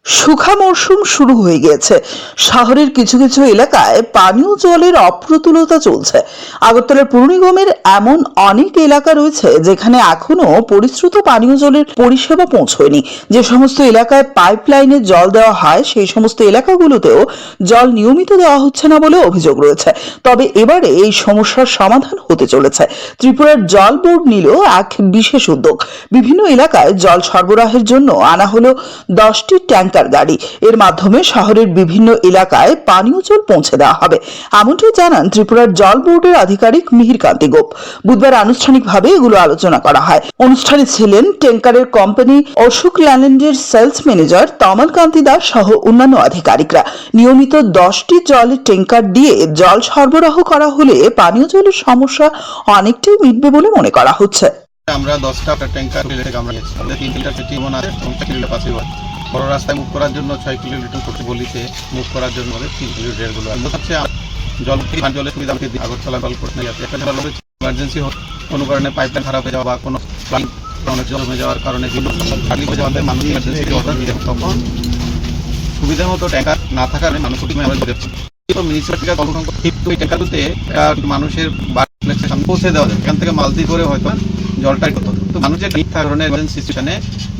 শুখা মরশুম শুরু হয়ে গিয়েছে। শহরের কিছু কিছু এলাকায় পানীয় জলের অপ্রতুলতা চলছে। আগরতলার পুর নিগমের এমন অনেক এলাকা রয়েছে যেখানে এখনো পরিশ্রুত পানীয় জলের পরিষেবা পৌঁছয়নি। যে সমস্ত এলাকায় পাইপলাইনে জল দেওয়া হয় সেই সমস্ত এলাকাগুলোতেও জল নিয়মিত দেওয়া হচ্ছে না বলে অভিযোগ রয়েছে। তবে এবারে এই সমস্যার সমাধান হতে চলেছে। ত্রিপুরার জল বোর্ড নিল এক বিশেষ উদ্যোগ। বিভিন্ন এলাকায় জল সরবরাহের জন্য আনা হলো 10টি ট্যাঙ্কার গাড়ি। এর মাধ্যমে শহরের বিভিন্ন এলাকায় পানীয় জল পৌঁছে দেওয়া হবে, এমনটি জানান ত্রিপুরার জল বোর্ডের আধিকারিক মিহির কান্তি গোপ। বুধবার আনুষ্ঠানিকভাবে এগুলো আলোচনা করা হয়। অনুষ্ঠানে ছিলেন ট্যাঙ্কারের কোম্পানি অশোক ল্যান্ডের সেলস ম্যানেজার তমাল কান্তি দাস সহ অন্যান্য আধিকারিকরা। নিয়মিত 10টি জলের ট্যাঙ্কার দিয়ে জল সরবরাহ করা হলে পানীয় জলের সমস্যা অনেকটাই মিটবে বলে মনে করা হচ্ছে। আমরা 10টা ট্যাঙ্কার থেকে আমরা নিয়েছি। আমাদের 3 লিটার পেটি মনে আছে এবং 1 লিটার পাঁচই হয়। বড় রাস্তায় মুভ করার জন্য 6 কিলোমিটার করতে বলিতে মুভ করার জন্য আমাদের 3 কিলোমিটার গুলো হচ্ছে। জল জলের সুবিধা আমাকে আগরতলা জল করতে নিয়ে আসছে। একটা ইমার্জেন্সি কোনো কারণে পাইপলাইন খারাপ হয়ে যাওয়া বা কোনো অনেক জল হয়ে যাওয়ার কারণে খালি হয়ে যাওয়াতে মানুষ ইমার্জেন্সি অর্ডার দিতে তখন সুবিধা মতো ট্যাঙ্কার না থাকার মানুষ আমরা দিচ্ছি। মিউনিসিপালিটি ট্যাঙ্কারগুলোতে মানুষের সামনে পৌঁছে দেওয়া যায়। এখান থেকে মালদি করে হয়তো জলটাই করতে হতো। তো মানুষের ঠিক ধরনের সিচুয়েশনে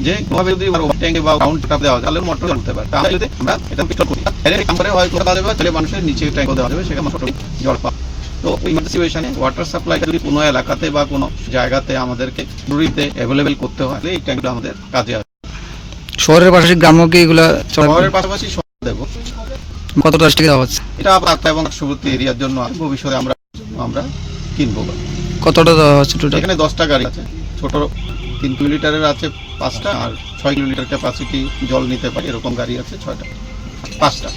যে কোনোভাবে যদি ট্যাঙ্কে বা কাউন্টার দেওয়া যায় তাহলে মোটর চলতে পারে। তাহলে যদি আমরা এটা পিকআপ করি তাহলে হয়তো দেওয়া যাবে, তাহলে মানুষের নিচে ট্যাঙ্ক দেওয়া যাবে, সেখানে মোটর জল পাবে। তো ইমার্জেন্সি সিচুয়েশনে ওয়াটার সাপ্লাইটা যদি কোনো এলাকাতে বা কোনো জায়গাতে আমাদেরকে জরুরিতে অ্যাভেলেবেল করতে হয় তাহলে এই ট্যাঙ্কগুলো আমাদের কাজে আসবে। শহরের পাশাপাশি গ্রামও কি এগুলো শহরের পাশাপাশি দেবো। কতটা টাকা দেওয়া হচ্ছে? এটা আপনার এবং পার্শ্ববর্তী এরিয়ার জন্য ভবিষ্যতে আমরা কিনবো। কতটা দেওয়া হচ্ছে টোটাল? এখানে 10টা গাড়ি আছে। ছোট 3 কিলোমিটারের আছে 5টা, আর 6 কিলোমিটার ক্যাপাসিটি জল নিতে পারে এরকম গাড়ি আছে 6টা, 5টা।